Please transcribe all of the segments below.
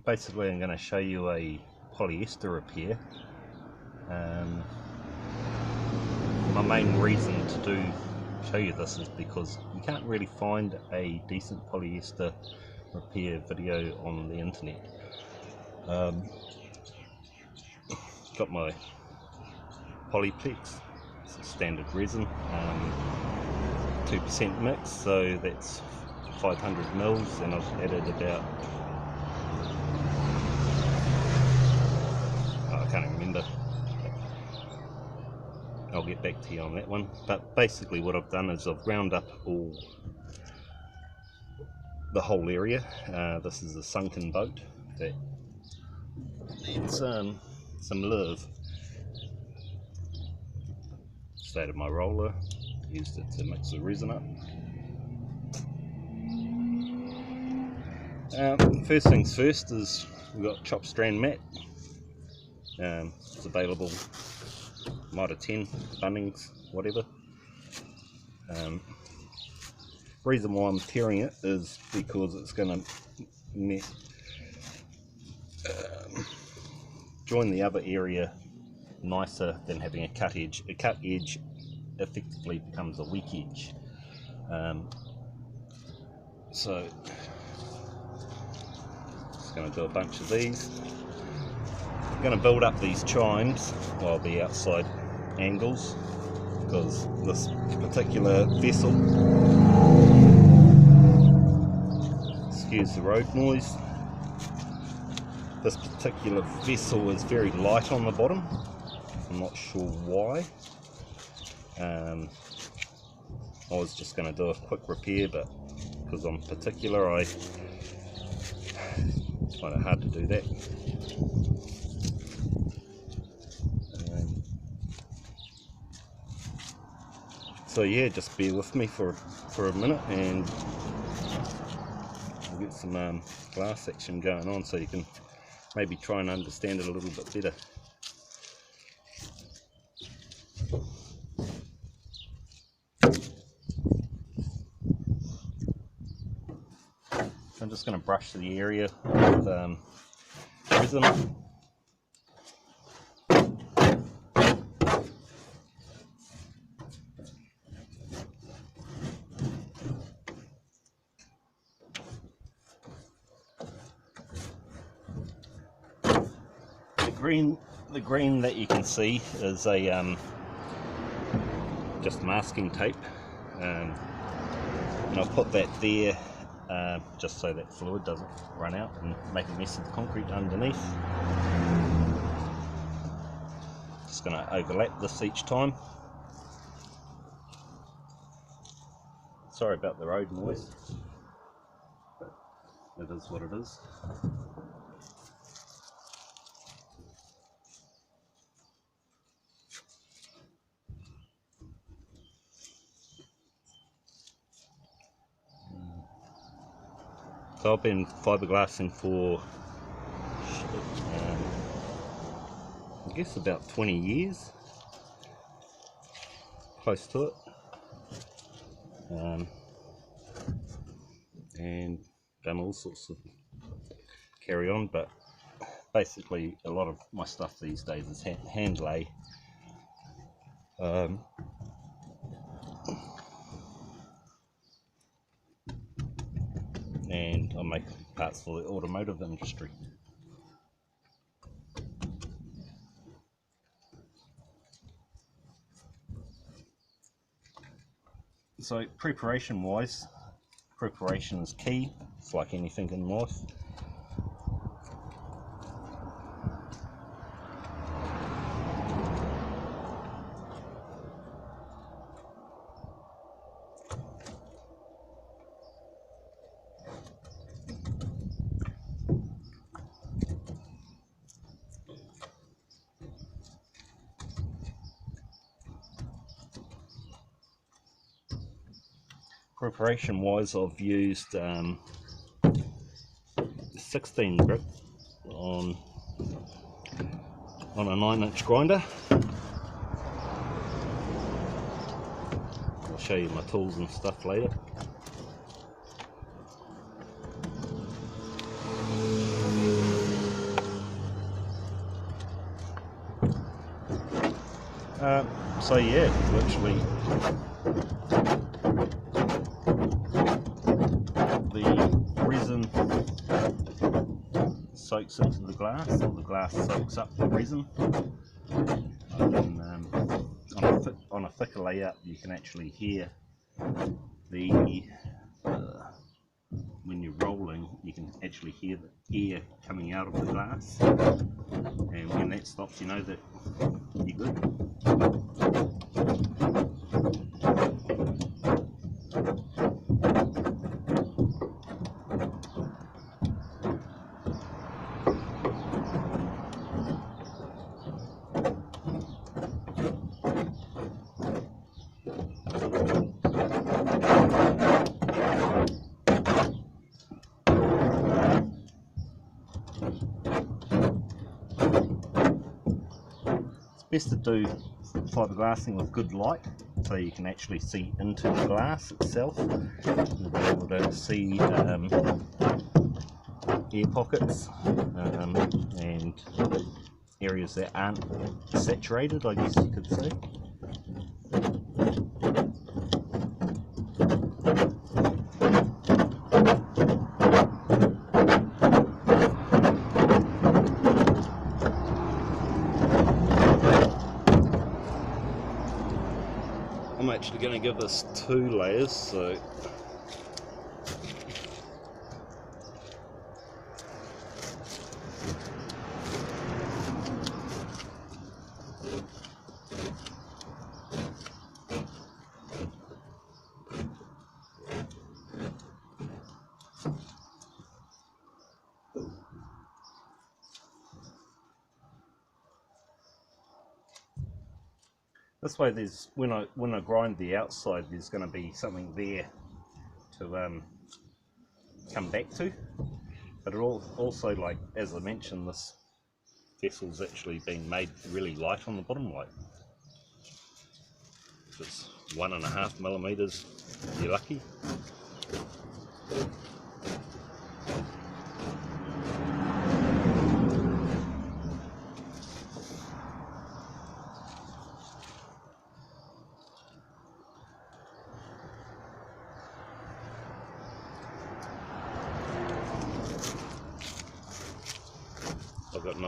Basically I'm going to show you a polyester repair. My main reason to show you this is because you can't really find a decent polyester repair video on the internet. Got my Polyplex, it's a standard resin, 2% mix, so that's 500 mils, and I've added about, I can't remember, I'll get back to you on that one. But basically what I've done is I've ground up the whole area. This is a sunken boat that needs some love. Started my roller, used it to mix the resin up. First things first is we've got chopped strand mat. It's available Mitre 10, Bunnings, whatever. Reason why I'm tearing it is because it's going to join the other area nicer than having a cut edge. A cut edge effectively becomes a weak edge. So just going to do a bunch of these. I'm going to build up these chimes while the outside angles, because this particular vessel, excuse the road noise, this particular vessel is very light on the bottom. I'm not sure why. I was just going to do a quick repair, but because I'm particular, it's kind of hard to do that. So yeah, just bear with me for a minute, and we'll get some glass action going on, so you can maybe try and understand it a little bit better. I'm just going to brush the area with resin. The green that you can see is a just masking tape, and I'll put that there just so that fluid doesn't run out and make a mess of the concrete underneath. Just going to overlap this each time. Sorry about the road noise, but it is what it is. So I've been fiberglassing for I guess about 20 years, close to it, and done all sorts of carry on, but basically a lot of my stuff these days is hand lay. And I make parts for the automotive industry. So preparation wise, preparation is key. It's like anything in life. Preparation wise, I've used 16 grit on a 9-inch grinder. I'll show you my tools and stuff later. So yeah, literally the resin soaks into the glass, or the glass soaks up the resin. And on a thicker layout, you can actually hear the when you're rolling, you can actually hear the air coming out of the glass, and when that stops, you know that you're good. Best to do fiberglassing with good light, so you can actually see into the glass itself. You'll be able to see air pockets and areas that aren't saturated, I guess you could say. I'm actually going to give this 2 layers, so this way there's when I grind the outside, there's going to be something there to come back to. But it also, like as I mentioned, this vessel's actually been made really light on the bottom. Like if it's 1.5 millimeters, you're lucky. I've got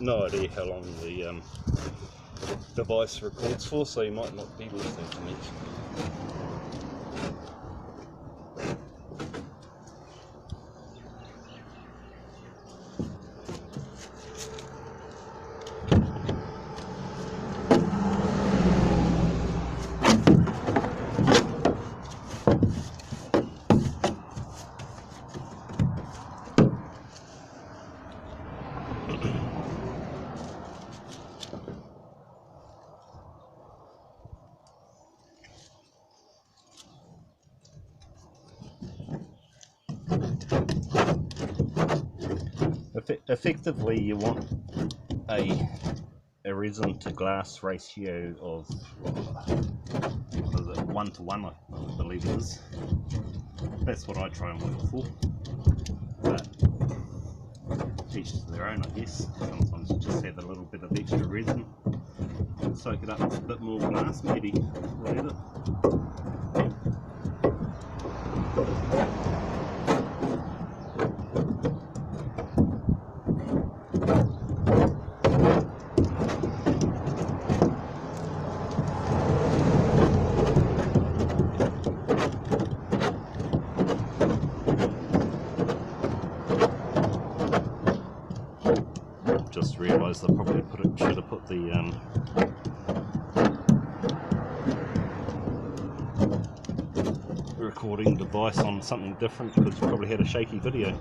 no idea how long the device records for, so you might not be listening to me. Effectively, you want a resin to glass ratio of 1:1, I believe it is. That's what I try and work for. But each to their own, I guess. Sometimes you just have a little bit of extra resin, soak it up with a bit more glass, maybe, whatever. Just realised I probably should have put the recording device on something different, because you probably had a shaky video.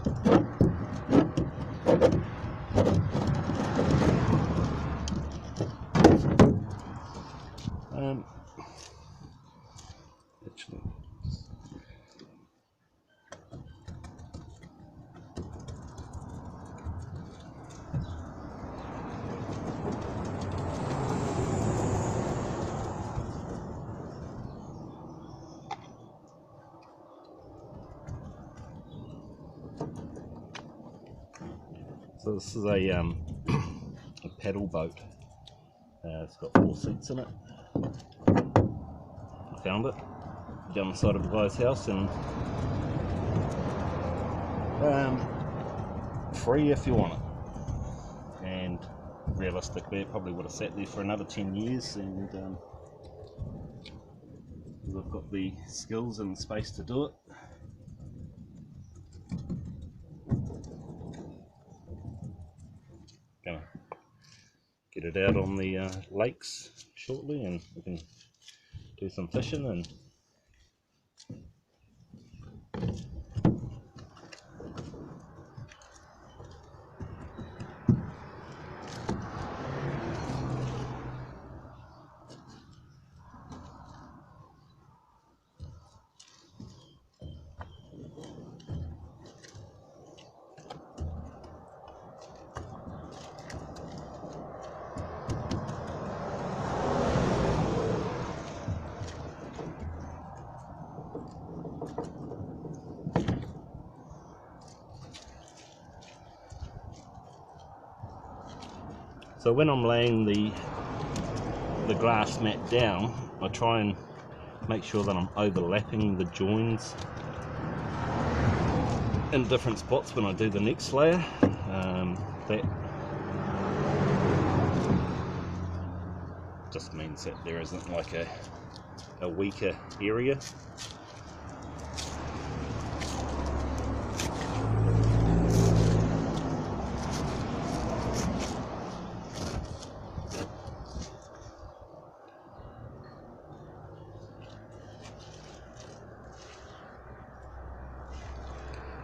Actually, so this is a paddle boat. It's got 4 seats in it. I found it down the side of a guy's house, and free if you want it. And realistically, it probably would have sat there for another 10 years, and I've got the skills and space to do it. Gonna get it out on the lakes shortly, and we can do some fishing. And so when I'm laying the glass mat down, I try and make sure that I'm overlapping the joins in different spots when I do the next layer. That just means that there isn't like a weaker area.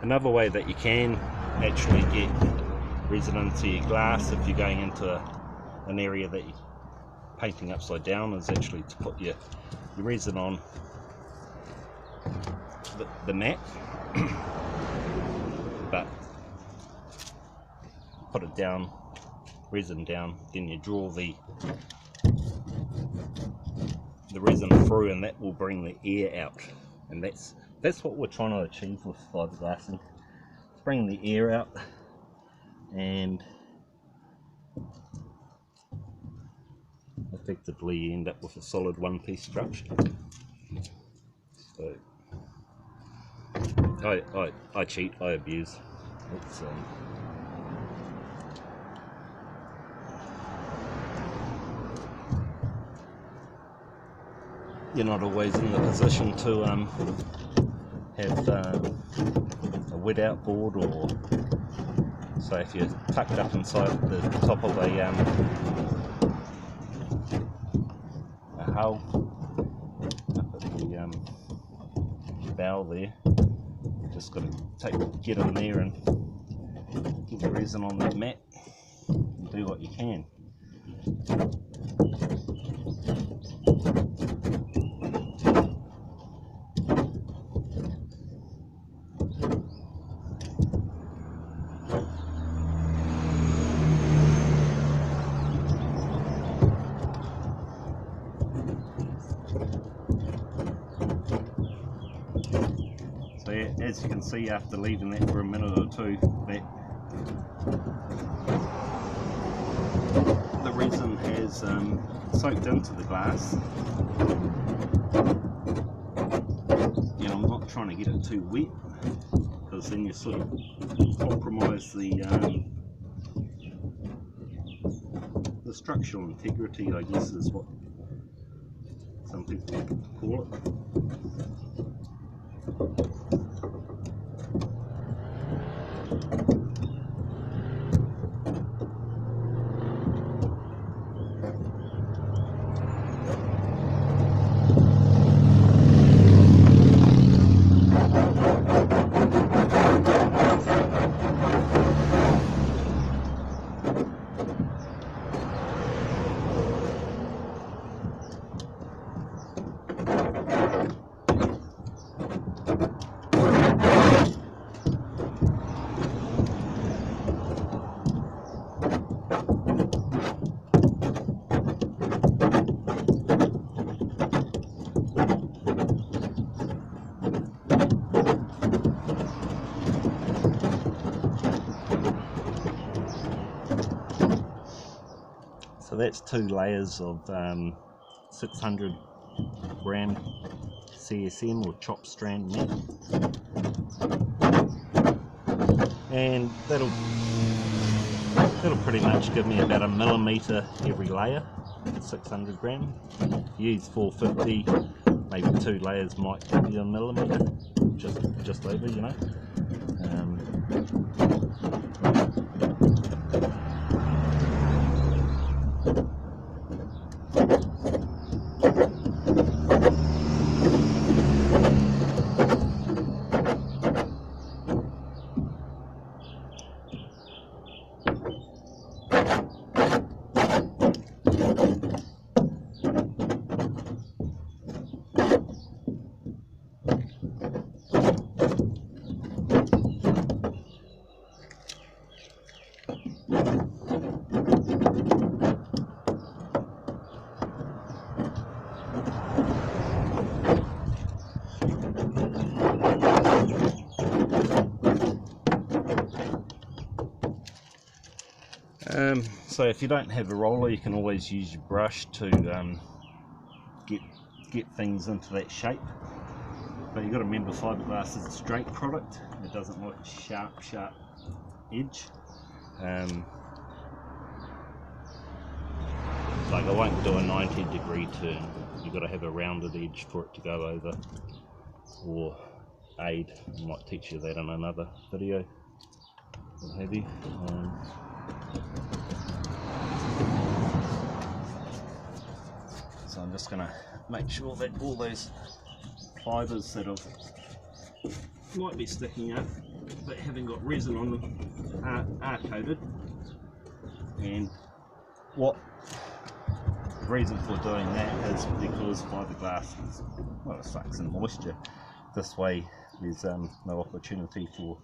Another way that you can actually get resin into your glass if you're going into an area that you're painting upside down is actually to put your resin on the mat, but put it down, resin down, then you draw the resin through, and that will bring the air out. And that's what we're trying to achieve with fiberglassing. It's bringing the air out, and effectively you end up with a solid one-piece structure. So I cheat, I abuse. It's you're not always in the position to have a wet out board, or say if you're tucked up inside the top of a hull up at the bow there. Just got to get in there and get the resin on that mat and do what you can. So yeah, as you can see, after leaving that for a minute or two, that the resin has soaked into the glass. You know, I'm not trying to get it too wet, because then you sort of compromise the structural integrity, I guess is what some people call it. that's 2 layers of 600 gram CSM or chopped strand net, and that'll pretty much give me about 1 millimetre every layer, 600 gram. If you use 450, maybe 2 layers might give you 1 millimetre, just over, you know. So if you don't have a roller, you can always use your brush to get things into that shape. But you've got to remember, fiberglass is a straight product. It doesn't like a sharp edge. Like I won't do a 90-degree turn. You've got to have a rounded edge for it to go over or aid. I might teach you that in another video. What have you. So I'm just going to make sure that all those fibres that might be sticking up but haven't got resin on them are coated. And what the reason for doing that is because fiberglass is, well, it sucks in moisture. This way there's no opportunity for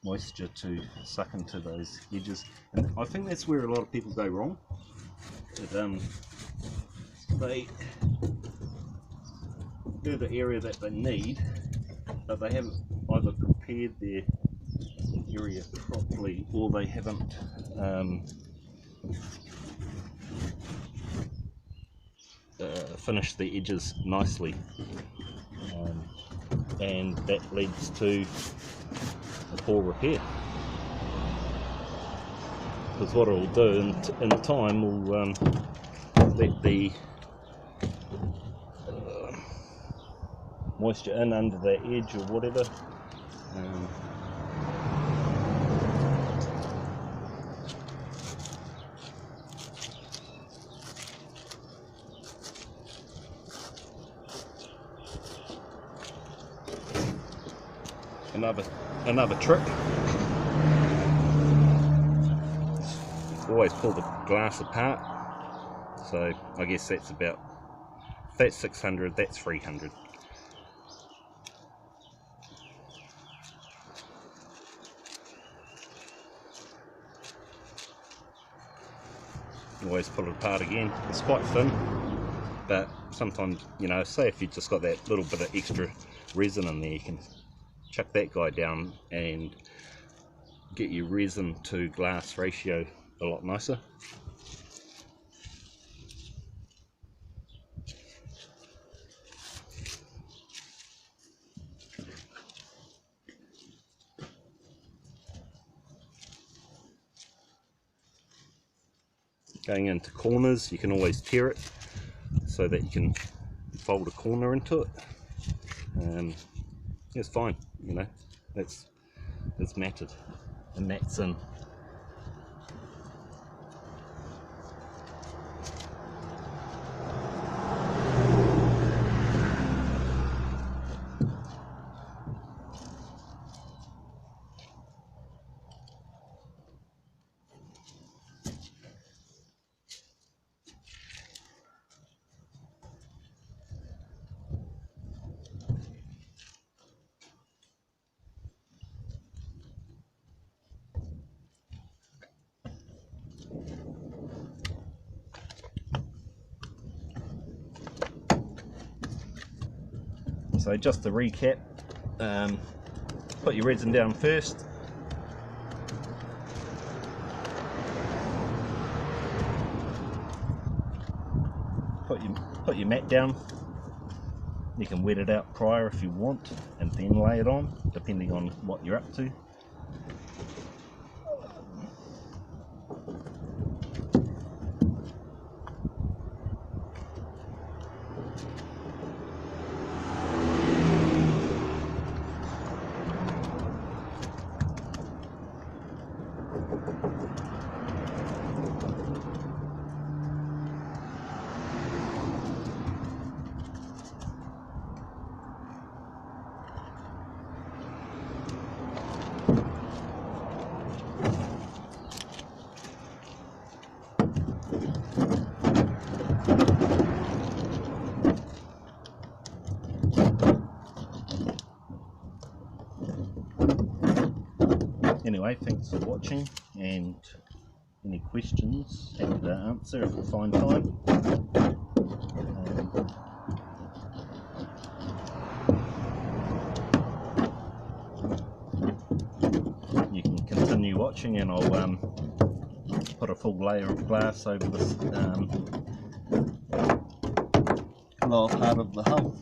moisture to suck into those edges, and I think that's where a lot of people go wrong. They do the area that they need, but they haven't either prepared their area properly, or they haven't finished the edges nicely, and that leads to a poor repair. Because what it'll do in time will let the moisture in under that edge or whatever. Another trick, always pull the glass apart. So I guess that's 600, that's 300. Always pull it apart again. It's quite thin, but sometimes, you know, say if you've just got that little bit of extra resin in there, you can chuck that guy down and get your resin to glass ratio a lot nicer. Going into corners, you can always tear it so that you can fold a corner into it. It's fine, you know, it's matted and that's in. So just to recap, put your resin down first, put your mat down. You can wet it out prior if you want, and then lay it on, depending on what you're up to. Anyway, thanks for watching, and any questions, happy to answer if I find time. You can continue watching, and I'll put a full layer of glass over this lower part of the hull.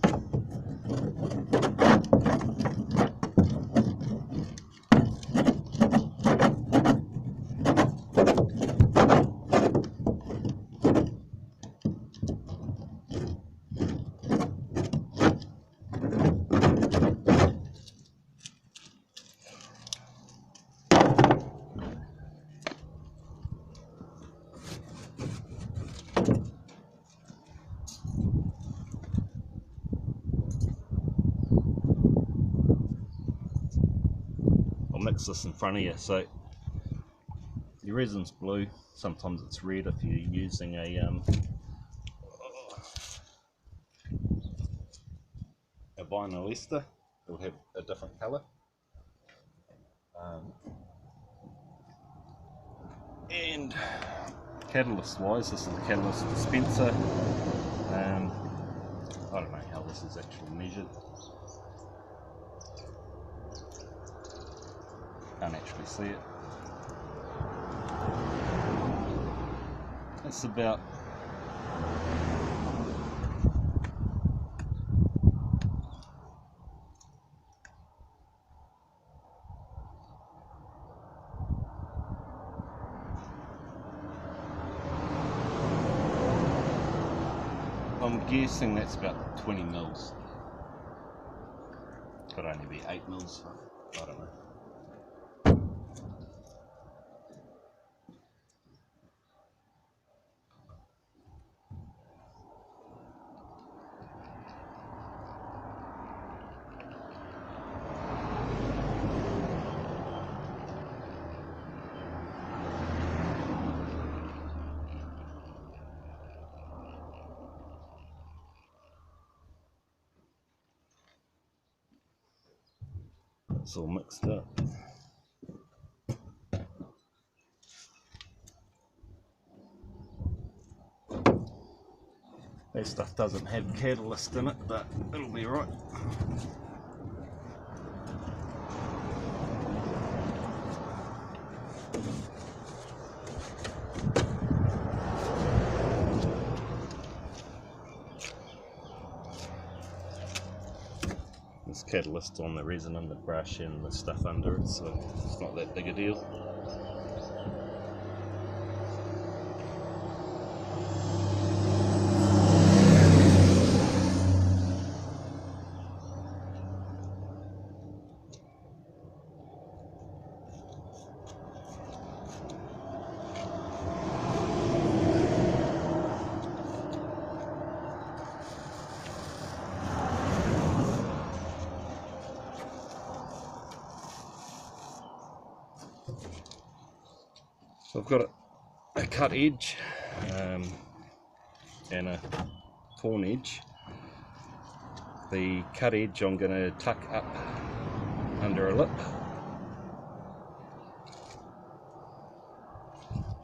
I'll mix this in front of you. So your resin's blue, sometimes it's red if you're using a vinyl ester. It'll have a different colour. And catalyst wise, this is the catalyst dispenser. I don't know how this is actually measured. Can't actually see it. It's about I'm guessing that's about 20 mils. Could only be 8 mils. I don't know. It's all mixed up. That stuff doesn't have catalyst in it, but it'll be right. There's catalyst on the resin and the brush and the stuff under it, so it's not that big a deal. So I've got a cut edge and a torn edge. The cut edge I'm going to tuck up under a lip.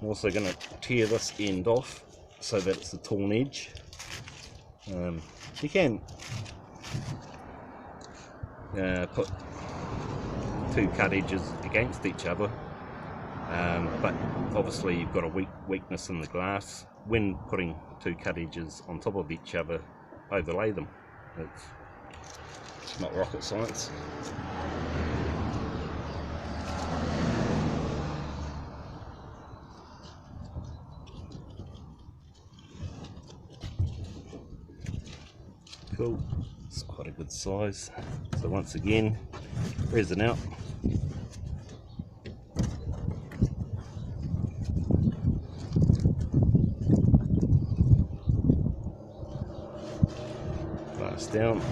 I'm also going to tear this end off so that it's a torn edge. You can put two cut edges against each other, but obviously you've got a weakness in the glass, when putting two cut edges on top of each other, overlay them. It's not rocket science. Cool, it's quite a good size. So once again, resin out. Glass down.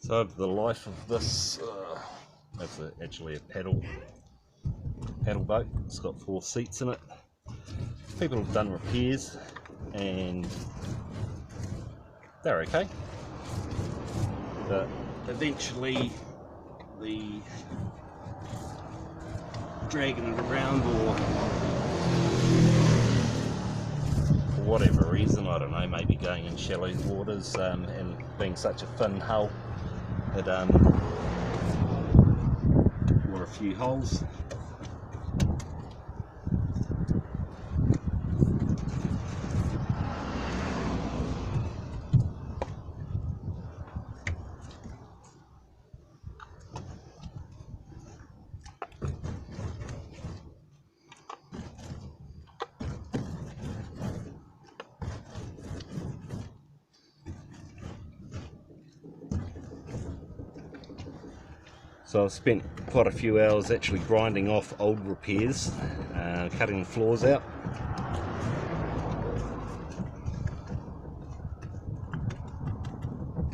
So over the life of this, that's actually a paddle boat. It's got 4 seats in it. People have done repairs and they're okay, but eventually the dragging it around, or for whatever reason, I don't know, maybe going in shallow waters and being such a thin hull, it wore a few holes. So I've spent quite a few hours actually grinding off old repairs, cutting the floors out.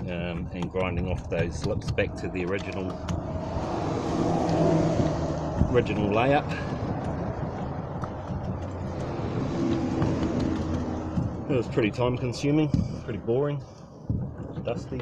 And grinding off those lips back to the original layout. It was pretty time consuming, pretty boring, dusty.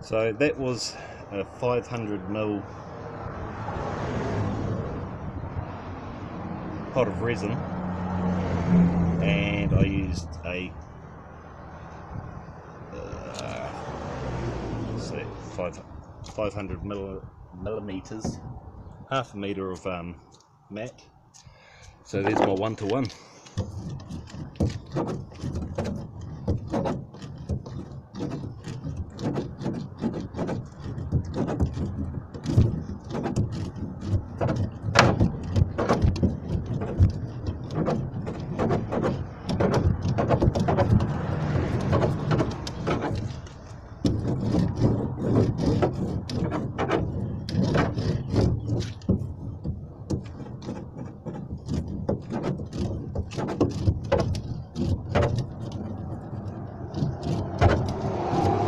So that was a 500ml pot of resin, and I used a 500 millimeters, half a meter of mat. So there's my 1-to-1.